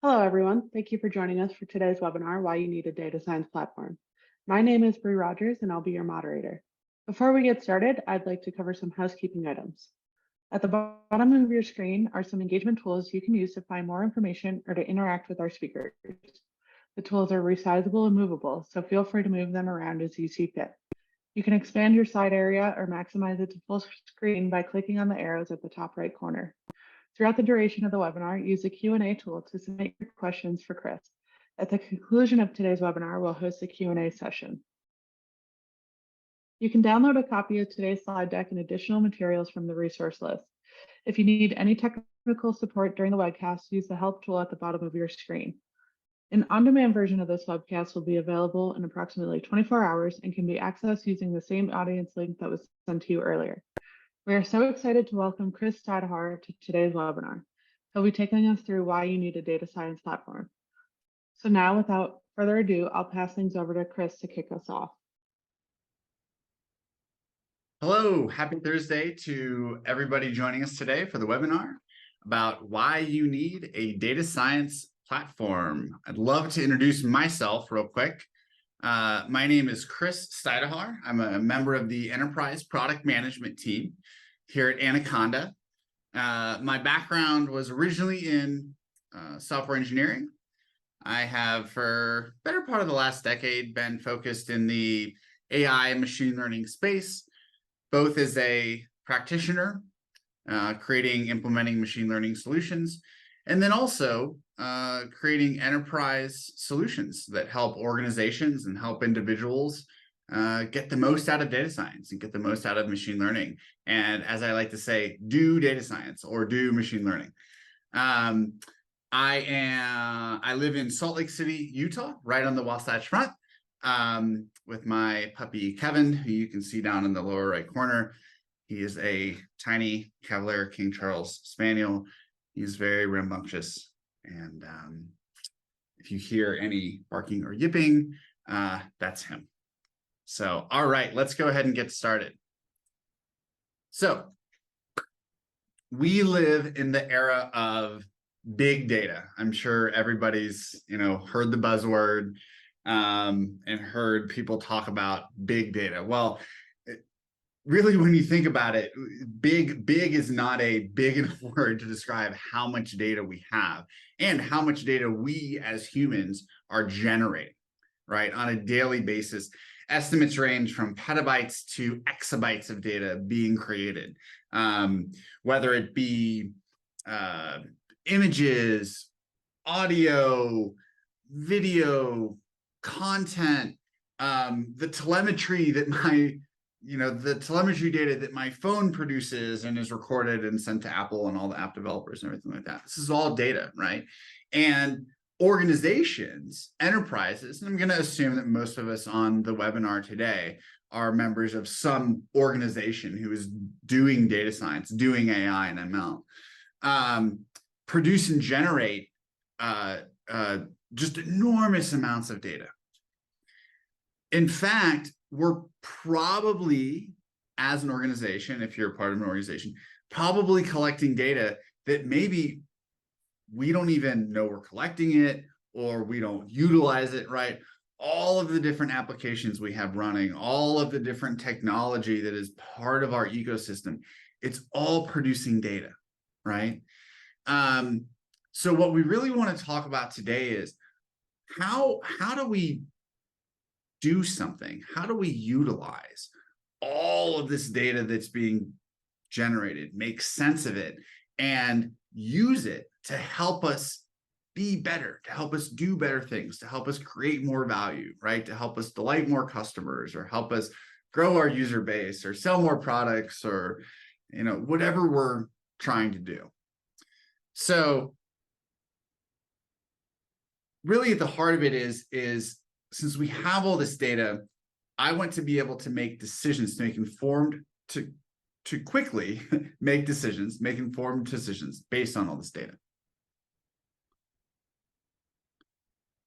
Hello, everyone. Thank you for joining us for today's webinar, Why You Need a Data Science Platform. My name is Bree Rogers, and I'll be your moderator. Before we get started, I'd like to cover some housekeeping items. At the bottom of your screen are some engagement tools you can use to find more information or to interact with our speakers. The tools are resizable and movable, so feel free to move them around as you see fit. You can expand your slide area or maximize it to full screen by clicking on the arrows at the top right corner. Throughout the duration of the webinar, use the Q&A tool to submit your questions for Chris. At the conclusion of today's webinar, we'll host a Q&A session. You can download a copy of today's slide deck and additional materials from the resource list. If you need any technical support during the webcast, use the help tool at the bottom of your screen. An on-demand version of this webcast will be available in approximately 24 hours and can be accessed using the same audience link that was sent to you earlier. We are so excited to welcome Chris Styduhar to today's webinar. He'll be taking us through why you need a data science platform. So now, without further ado, I'll pass things over to Chris to kick us off. Hello, happy Thursday to everybody joining us today for the webinar about why you need a data science platform. I'd love to introduce myself real quick. My name is Chris Styduhar. I'm a member of the Enterprise Product Management team here at Anaconda. My background was originally in software engineering. I have, for the better part of the last decade, been focused in the AI and machine learning space, both as a practitioner, implementing machine learning solutions, and then also creating enterprise solutions that help organizations and help individuals get the most out of data science and get the most out of machine learning. And as I like to say, do data science or do machine learning. I live in Salt Lake City, Utah, right on the Wasatch Front, with my puppy Kevin, who you can see down in the lower right corner. He is a tiny Cavalier King Charles Spaniel. He's very rambunctious. And if you hear any barking or yipping, that's him. So, all right, let's go ahead and get started. So, we live in the era of big data. I'm sure everybody's, heard the buzzword and heard people talk about big data. Well, really, when you think about it, big is not a big enough word to describe how much data we have and how much data we as humans are generating, right, on a daily basis. Estimates range from petabytes to exabytes of data being created, whether it be images, audio, video, content, the telemetry that the telemetry data that my phone produces and is recorded and sent to Apple and all the app developers and everything like that. This is all data, right? And organizations, enterprises, and I'm going to assume that most of us on the webinar today are members of some organization who is doing data science, doing AI and ML, produce and generate just enormous amounts of data. In fact, we're probably, as an organization, if you're a part of an organization, probably collecting data that maybe we don't even know we're collecting it or we don't utilize it, right? All of the different applications we have running, all of the different technology that is part of our ecosystem, it's all producing data, right? So what we really want to talk about today is how do we do something? How do we utilize all of this data that's being generated, make sense of it, and use it to help us be better, to help us do better things, to help us create more value, right? To help us delight more customers or help us grow our user base or sell more products or, whatever we're trying to do. So really at the heart of it is since we have all this data, I want to be able to make decisions, to quickly make informed decisions based on all this data.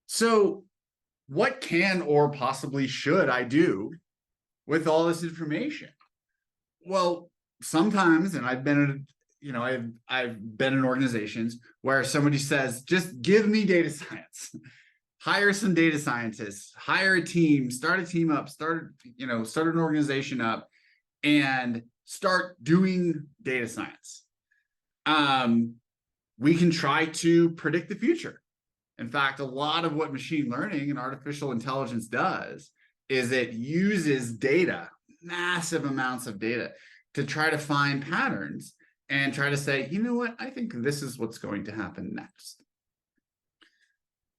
So what can or possibly should I do with all this information? Well, sometimes, and I've been I've been in organizations where somebody says, just give me data science. Hire some data scientists, hire a team, start a team up, start an organization up, and start doing data science. We can try to predict the future. In fact, a lot of what machine learning and artificial intelligence does is it uses data, massive amounts of data, to try to find patterns and try to say, you know what, I think this is what's going to happen next.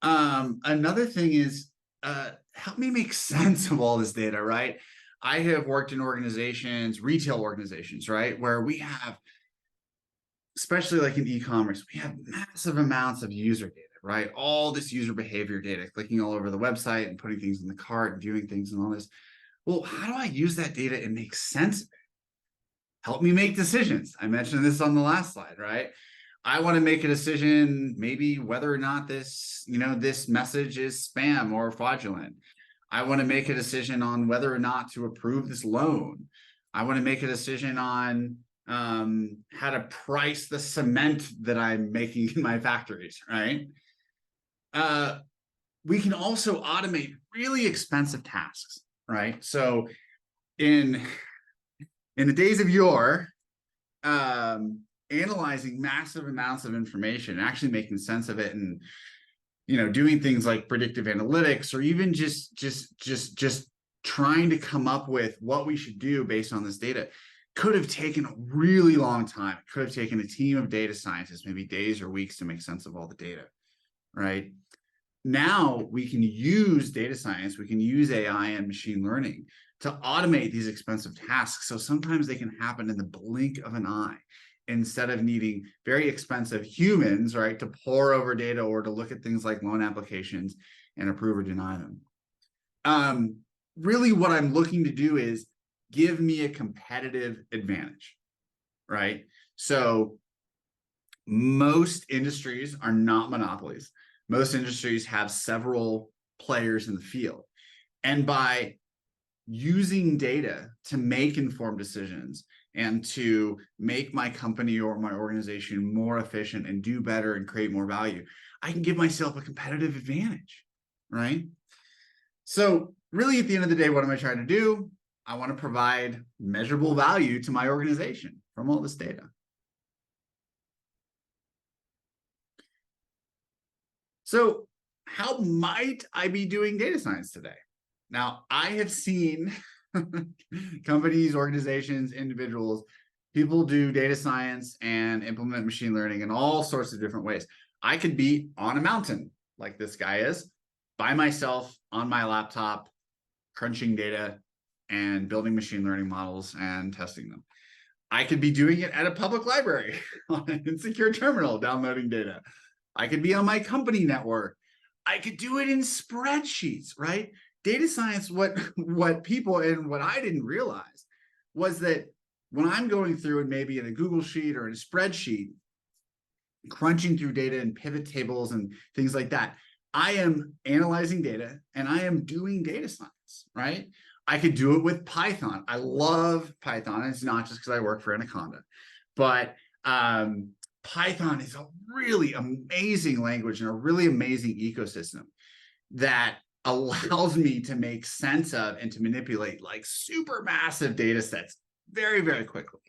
Another thing is, help me make sense of all this data, right? I have worked in organizations, retail organizations, right, where we have, especially like in e-commerce, we have massive amounts of user data, right? All this user behavior data, clicking all over the website and putting things in the cart and viewing things and all this. Well, how do I use that data and make sense of it? Help me make decisions. I mentioned this on the last slide, right? I want to make a decision, maybe whether or not this message is spam or fraudulent. I want to make a decision on whether or not to approve this loan. I want to make a decision on how to price the cement that I'm making in my factories, right? We can also automate really expensive tasks, right? So in the days of yore, analyzing massive amounts of information, actually making sense of it, and doing things like predictive analytics, or even just trying to come up with what we should do based on this data, could have taken a really long time. It could have taken a team of data scientists, maybe days or weeks, to make sense of all the data, right? Now we can use data science, we can use AI and machine learning to automate these expensive tasks. So sometimes they can happen in the blink of an eye, instead of needing very expensive humans, right, to pore over data or to look at things like loan applications and approve or deny them. Really what I'm looking to do is give me a competitive advantage, right? So most industries are not monopolies. Most industries have several players in the field. And by using data to make informed decisions and to make my company or my organization more efficient and do better and create more value, I can give myself a competitive advantage, right? So really, at the end of the day, what am I trying to do? I want to provide measurable value to my organization from all this data. So how might I be doing data science today? Now, I have seen companies, organizations, individuals, people do data science and implement machine learning in all sorts of different ways. I could be on a mountain like this guy is, by myself on my laptop, crunching data and building machine learning models and testing them. I could be doing it at a public library on an insecure terminal, downloading data. I could be on my company network. I could do it in spreadsheets, right? Data science, what people, and what I didn't realize was that when I'm going through and maybe in a Google sheet or in a spreadsheet, crunching through data and pivot tables and things like that, I am analyzing data and I am doing data science, right? I could do it with Python. I love Python. It's not just because I work for Anaconda, but Python is a really amazing language and a really amazing ecosystem that allows me to make sense of and to manipulate like super massive data sets very, very quickly.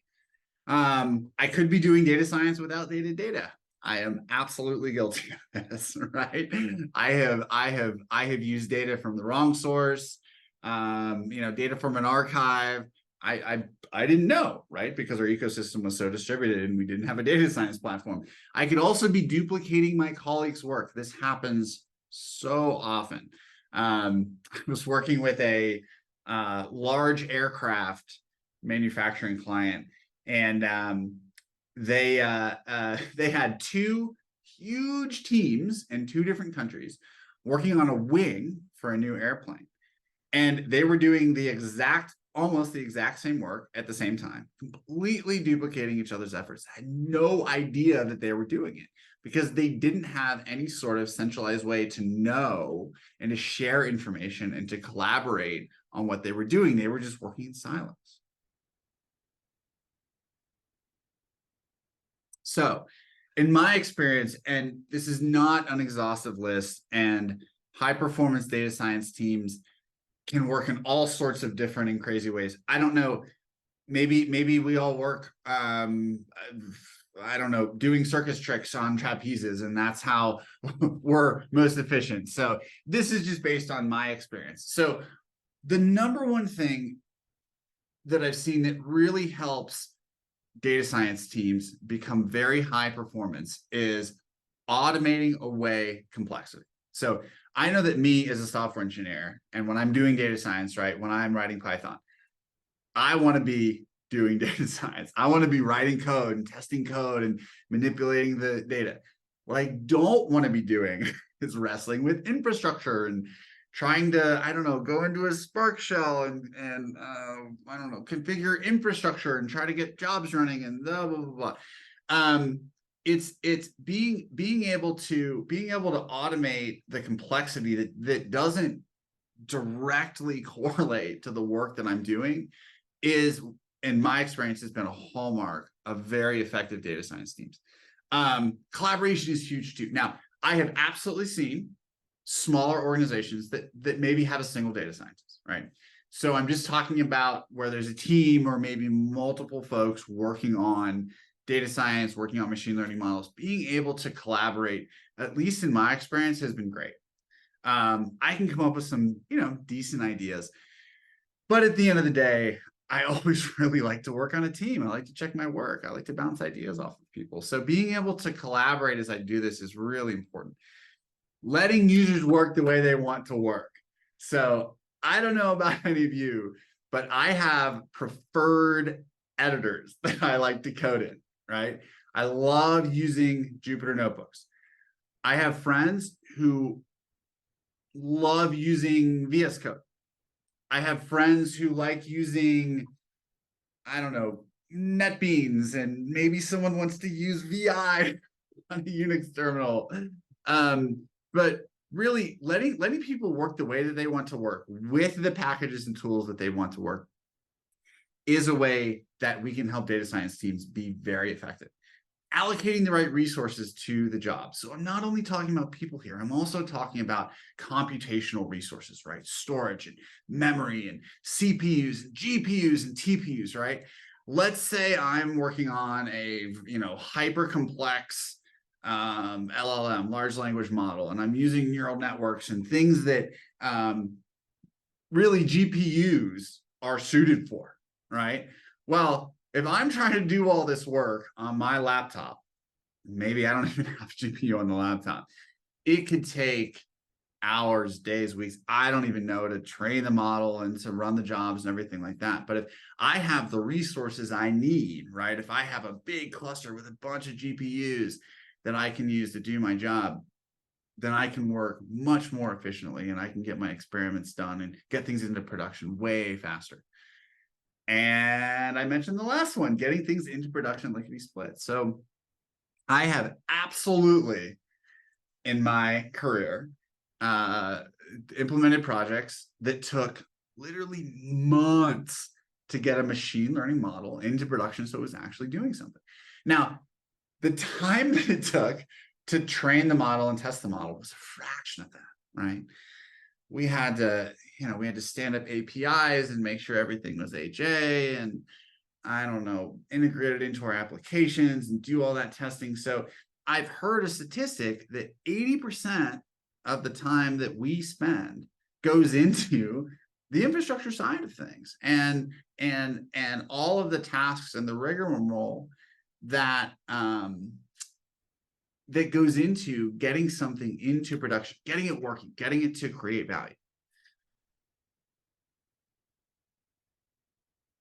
I could be doing data science without data. I am absolutely guilty of this, right? I have used data from the wrong source, data from an archive. I didn't know, right? Because our ecosystem was so distributed and we didn't have a data science platform. I could also be duplicating my colleagues' work. This happens so often. I was working with a large aircraft manufacturing client, and they had two huge teams in two different countries working on a wing for a new airplane. And they were doing almost the exact same work at the same time, completely duplicating each other's efforts. I had no idea that they were doing it because they didn't have any sort of centralized way to know and to share information and to collaborate on what they were doing. They were just working in silos. So in my experience, and this is not an exhaustive list, and high performance data science teams can work in all sorts of different and crazy ways. I don't know, maybe we all work I don't know, doing circus tricks on trapezes, and that's how we're most efficient. So this is just based on my experience. So the number one thing that I've seen that really helps data science teams become very high performance is automating away complexity. So I know that me as a software engineer, and when I'm doing data science, right, when I'm writing Python, I want to be doing data science. I want to be writing code and testing code and manipulating the data. What I don't want to be doing is wrestling with infrastructure and trying to, I don't know, go into a Spark shell and I don't know, configure infrastructure and try to get jobs running and blah blah blah blah. It's being able to automate the complexity that doesn't directly correlate to the work that I'm doing is, in my experience, has been a hallmark of very effective data science teams. Collaboration is huge too. Now, I have absolutely seen smaller organizations that maybe have a single data scientist, right? So I'm just talking about where there's a team or maybe multiple folks working on data science, working on machine learning models. Being able to collaborate, at least in my experience, has been great. I can come up with some, decent ideas, but at the end of the day, I always really like to work on a team. I like to check my work. I like to bounce ideas off of people. So being able to collaborate as I do this is really important. Letting users work the way they want to work. So I don't know about any of you, but I have preferred editors that I like to code in, right? I love using Jupyter notebooks. I have friends who love using VS Code. I have friends who like using, I don't know, NetBeans, and maybe someone wants to use VI on a Unix terminal. But really letting people work the way that they want to work with the packages and tools that they want to work is a way that we can help data science teams be very effective. Allocating the right resources to the job. So I'm not only talking about people here, I'm also talking about computational resources, right? Storage and memory and CPUs and GPUs and TPUs, right? Let's say I'm working on a, hyper complex LLM, large language model, and I'm using neural networks and things that really GPUs are suited for, right? Well, if I'm trying to do all this work on my laptop, maybe I don't even have a GPU on the laptop, it could take hours, days, weeks, I don't even know, to train the model and to run the jobs and everything like that. But if I have the resources I need, right? If I have a big cluster with a bunch of GPUs that I can use to do my job, then I can work much more efficiently and I can get my experiments done and get things into production way faster. And I mentioned the last one, getting things into production lickety split. So I have absolutely, in my career, implemented projects that took literally months to get a machine learning model into production so it was actually doing something. Now, the time that it took to train the model and test the model was a fraction of that, right? We had to stand up APIs and make sure everything was HA and, I don't know, integrate it into our applications and do all that testing. So I've heard a statistic that 80% of the time that we spend goes into the infrastructure side of things and all of the tasks and the rigmarole that that goes into getting something into production, getting it working, getting it to create value.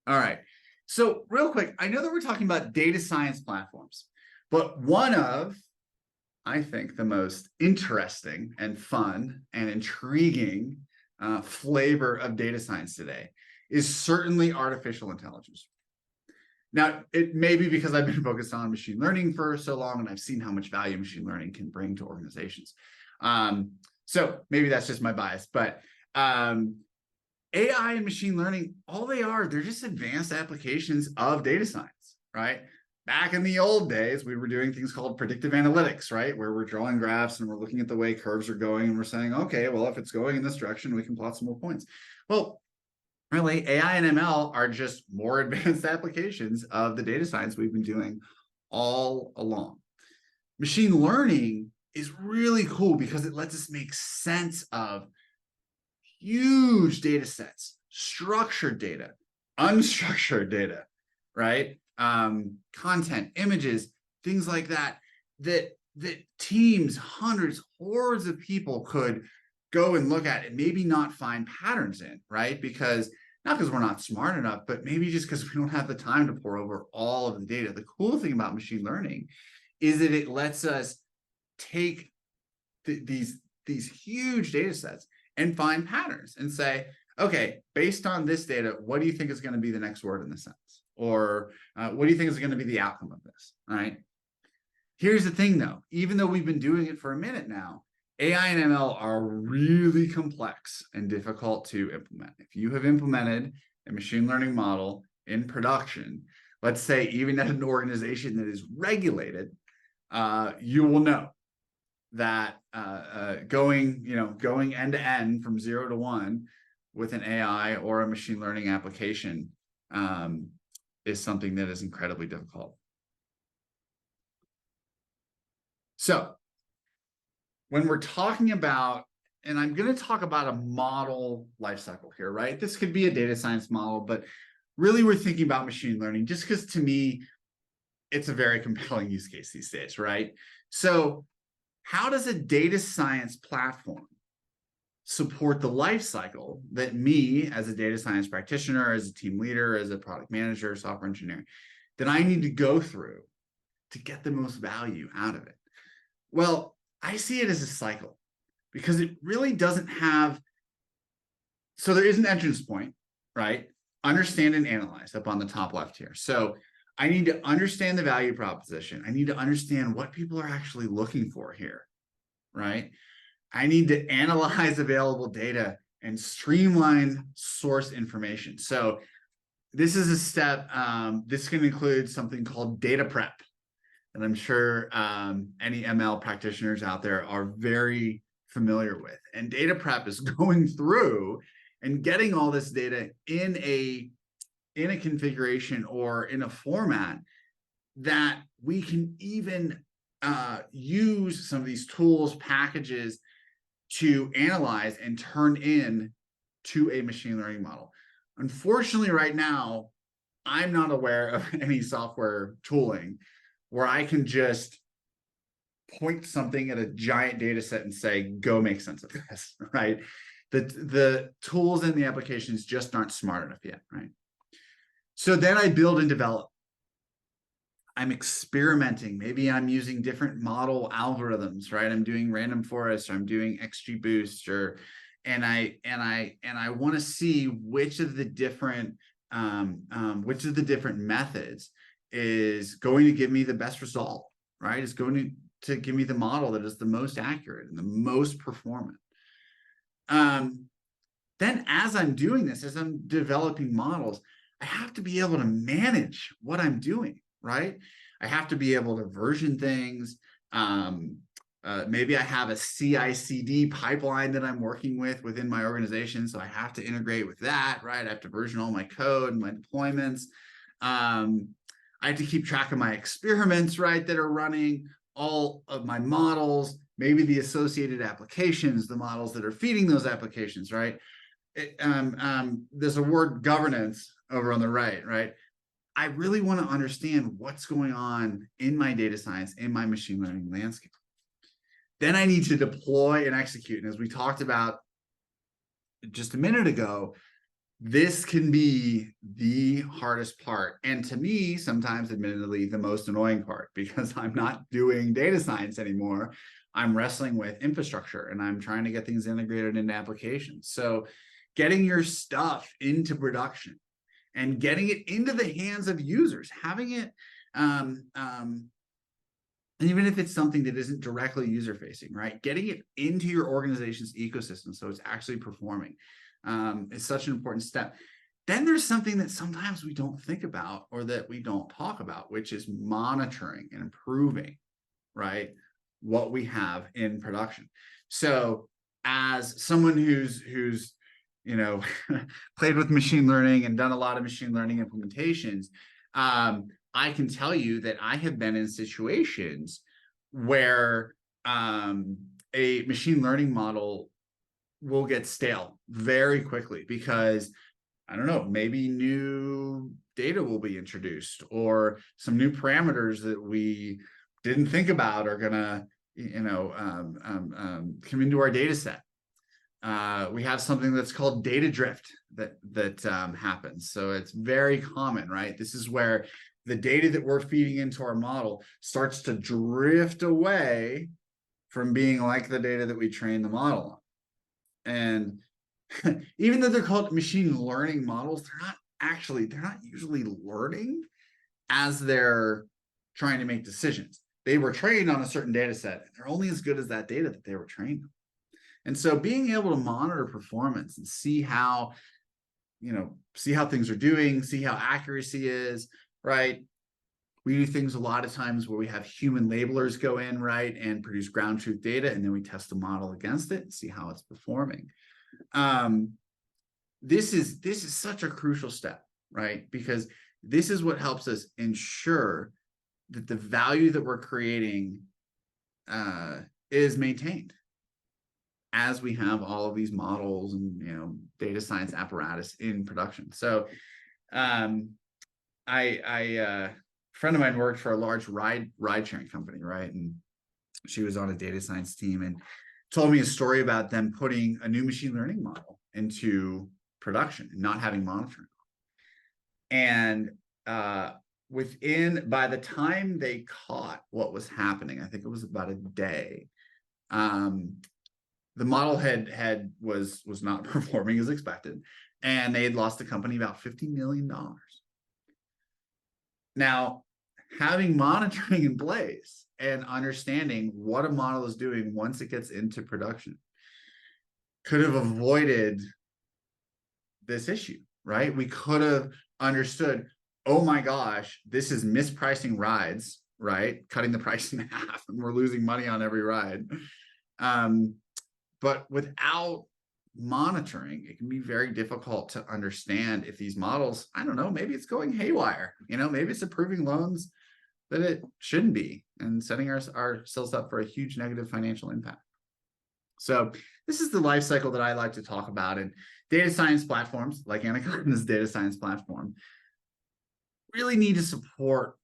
All right. So real quick, I know that we're talking about data science platforms, but one of, I think, the most interesting and fun and intriguing flavor of data science today is certainly artificial intelligence. Now, it may be because I've been focused on machine learning for so long and I've seen how much value machine learning can bring to organizations. So maybe that's just my bias, but AI and machine learning, all they are, they're just advanced applications of data science, right? back in the old days, we were doing things called predictive analytics, right? Where we're drawing graphs and we're looking at the way curves are going and we're saying, okay, well, if it's going in this direction, we can plot some more points. Well, really, AI and ML are just more advanced applications of the data science we've been doing all along. Machine learning is really cool because it lets us make sense of huge data sets, structured data, unstructured data, right? Content, images, things like that, that teams, hundreds, hordes of people could go and look at and maybe not find patterns in, right? Because not because we're not smart enough, but maybe just because we don't have the time to pour over all of the data. The cool thing about machine learning is that it lets us take these huge data sets and find patterns and say, okay, based on this data, what do you think is going to be the next word in the sentence? Or what do you think is going to be the outcome of this, right? Here's the thing though, even though we've been doing it for a minute now, AI and ML are really complex and difficult to implement. If you have implemented a machine learning model in production, let's say even at an organization that is regulated, you will know that going end to end from 0 to 1 with an AI or a machine learning application is something that is incredibly difficult. So when we're talking about, and I'm going to talk about a model lifecycle here, right? This could be a data science model, but really we're thinking about machine learning just because to me, it's a very compelling use case these days, right? So how does a data science platform support the life cycle that me as a data science practitioner, as a team leader, as a product manager, software engineer, that I need to go through to get the most value out of it? Well, I see it as a cycle because it really doesn't have, so there is an entrance point, right? Understand and analyze up on the top left here. So I need to understand the value proposition. I need to understand what people are actually looking for here, right? I need to analyze available data and streamline source information. So this is a step, this can include something called data prep. And I'm sure any ML practitioners out there are very familiar with. And data prep is going through and getting all this data in a configuration or in a format that we can even use some of these tools, packages to analyze and turn in to a machine learning model. Unfortunately, right now, I'm not aware of any software tooling where I can just point something at a giant data set and say, go make sense of this, right? The tools and the applications just aren't smart enough yet, right? So then I build and develop. I'm experimenting. Maybe I'm using different model algorithms, right? I'm doing random forest, or I'm doing XGBoost, and I want to see which of the different methods is going to give me the best result, right? It's going to give me the model that is the most accurate and the most performant. Then as I'm doing this, as I'm developing models, I have to be able to manage what I'm doing, right? I have to be able to version things. Maybe I have a CI/CD pipeline that I'm working with within my organization, so I have to integrate with that, right? I have to version all my code and my deployments. I have to keep track of my experiments, right, that are running, all of my models, maybe the associated applications, the models that are feeding those applications, right? There's a word governance over on the right? I really want to understand what's going on in my data science, in my machine learning landscape. Then I need to deploy and execute. And as we talked about just a minute ago, this can be the hardest part. And to me, sometimes admittedly, the most annoying part, because I'm not doing data science anymore. I'm wrestling with infrastructure and I'm trying to get things integrated into applications. So getting your stuff into production and getting it into the hands of users, having it, and even if it's something that isn't directly user-facing, right? Getting it into your organization's ecosystem so it's actually performing is such an important step. Then there's something that sometimes we don't think about or that we don't talk about, which is monitoring and improving, right, what we have in production. So as someone who's played with machine learning and done a lot of machine learning implementations, I can tell you that I have been in situations where a machine learning model will get stale very quickly because, I don't know, maybe new data will be introduced or some new parameters that we didn't think about are gonna, come into our data set. We have something that's called data drift that happens. So it's very common, right? This is where the data that we're feeding into our model starts to drift away from being like the data that we train the model on. And even though they're called machine learning models, they're not usually learning as they're trying to make decisions. They were trained on a certain data set, and they're only as good as that data that they were trained on. And so being able to monitor performance and see how things are doing, see how accuracy is, right? We do things a lot of times where we have human labelers go in, right, and produce ground truth data, and then we test the model against it and see how it's performing. This is such a crucial step, right? Because this is what helps us ensure that the value that we're creating is maintained as we have all of these models and data science apparatus in production. So a friend of mine worked for a large ride sharing company, right? And she was on a data science team and told me a story about them putting a new machine learning model into production and not having monitoring. And by the time they caught what was happening, I think it was about a day, the model was not performing as expected, and they had lost the company about $50 million. Now, having monitoring in place and understanding what a model is doing once it gets into production could have avoided this issue, right? We could have understood, oh my gosh, this is mispricing rides, right? Cutting the price in half, and we're losing money on every ride. But without monitoring, it can be very difficult to understand if these models, I don't know, maybe it's going haywire, maybe it's approving loans that it shouldn't be and setting ourselves up for a huge negative financial impact. So this is the life cycle that I like to talk about. And data science platforms like Anaconda's data science platform really need to support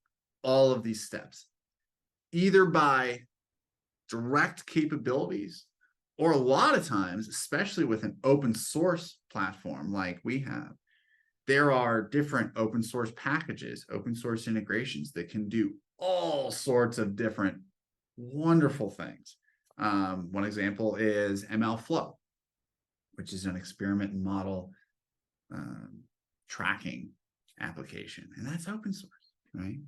all of these steps, either by direct capabilities, or a lot of times, especially with an open source platform like we have, there are different open source packages, open source integrations that can do all sorts of different wonderful things. One example is MLflow, which is an experiment and model tracking application, and that's open source, right?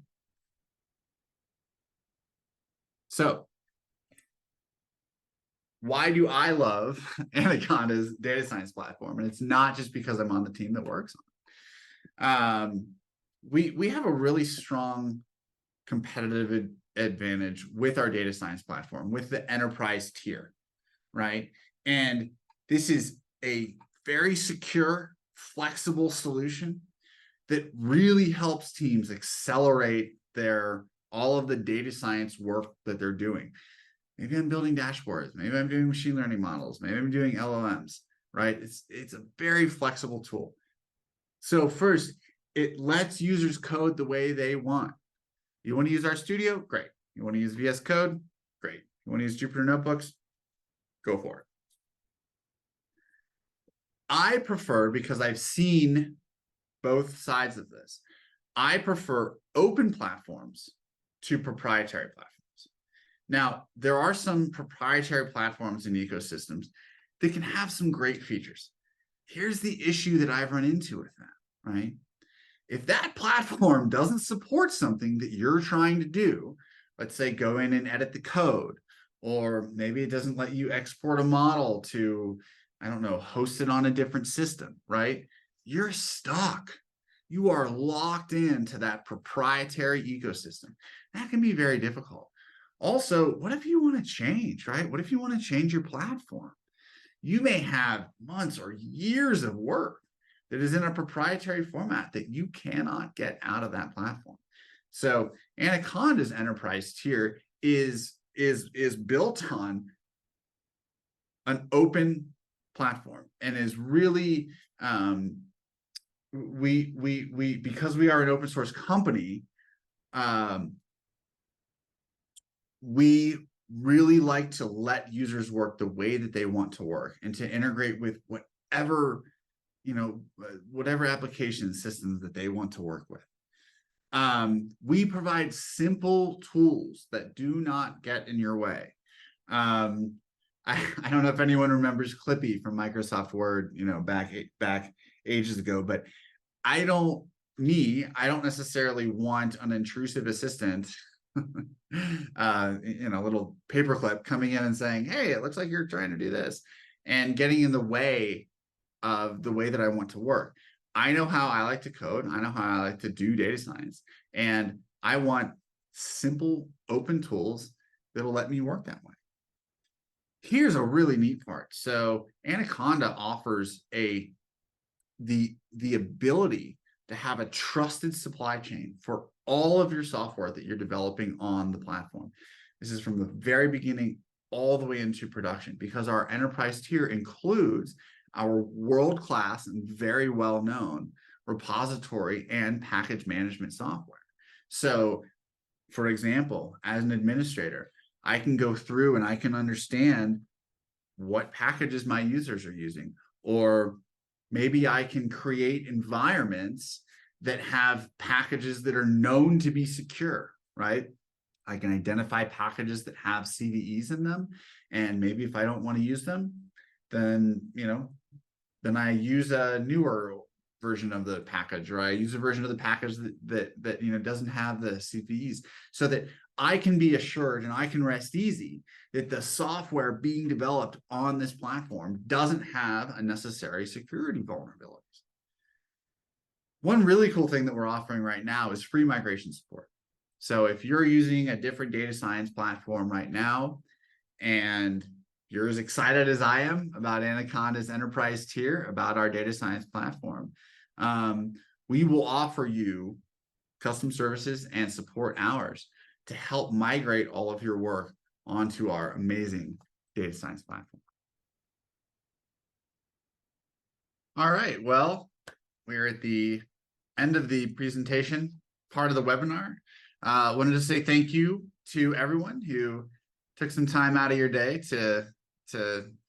So why do I love Anaconda's data science platform? And it's not just because I'm on the team that works on it. We have a really strong competitive advantage with our data science platform, with the enterprise tier, right? And this is a very secure, flexible solution that really helps teams accelerate all of the data science work that they're doing. Maybe I'm building dashboards. Maybe I'm doing machine learning models. Maybe I'm doing LLMs, right? It's a very flexible tool. So first, it lets users code the way they want. You want to use RStudio? Great. You want to use VS Code? Great. You want to use Jupyter Notebooks? Go for it. I prefer, because I've seen both sides of this, I prefer open platforms to proprietary platforms. Now, there are some proprietary platforms and ecosystems that can have some great features. Here's the issue that I've run into with that, right? If that platform doesn't support something that you're trying to do, let's say go in and edit the code, or maybe it doesn't let you export a model to, I don't know, host it on a different system, right? you're stuck. You are locked into that proprietary ecosystem. That can be very difficult. Also, what if you want to change, right? What if you want to change your platform? You may have months or years of work that is in a proprietary format that you cannot get out of that platform. So Anaconda's enterprise tier is built on an open platform and is really we because we are an open source company, we really like to let users work the way that they want to work and to integrate with whatever, whatever application systems that they want to work with. We provide simple tools that do not get in your way. I don't know if anyone remembers Clippy from Microsoft Word, back ages ago, but I don't necessarily want an intrusive assistant, a little paperclip coming in and saying, hey, it looks like you're trying to do this, and getting in the way of the way that I want to work. I know how I like to code. I know how I like to do data science. And I want simple open tools that'll let me work that way. Here's a really neat part. So Anaconda offers the ability to have a trusted supply chain for all of your software that you're developing on the platform. This is from the very beginning all the way into production, because our enterprise tier includes our world-class and very well-known repository and package management software. So, for example, as an administrator, I can go through and I can understand what packages my users are using, or maybe I can create environments that have packages that are known to be secure, right? I can identify packages that have CVEs in them, and maybe if I don't want to use them, then then I use a newer version of the package, or I use a version of the package that doesn't have the CVEs, so that I can be assured and I can rest easy that the software being developed on this platform doesn't have unnecessary security vulnerabilities. One really cool thing that we're offering right now is free migration support. So if you're using a different data science platform right now, and you're as excited as I am about Anaconda's enterprise tier, about our data science platform, we will offer you custom services and support hours to help migrate all of your work onto our amazing data science platform. All right, well, we're at the end of the presentation part of the webinar. Wanted to say thank you to everyone who took some time out of your day to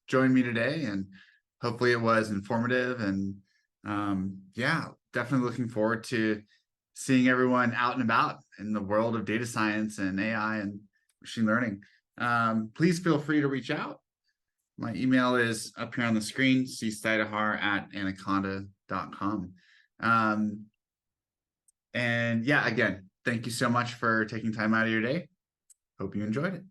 join me today, and hopefully it was informative, and yeah, definitely looking forward to seeing everyone out and about in the world of data science and AI and machine learning. Please feel free to reach out. My email is up here on the screen, cstyduhar@anaconda.com. And yeah, again, thank you so much for taking time out of your day. Hope you enjoyed it.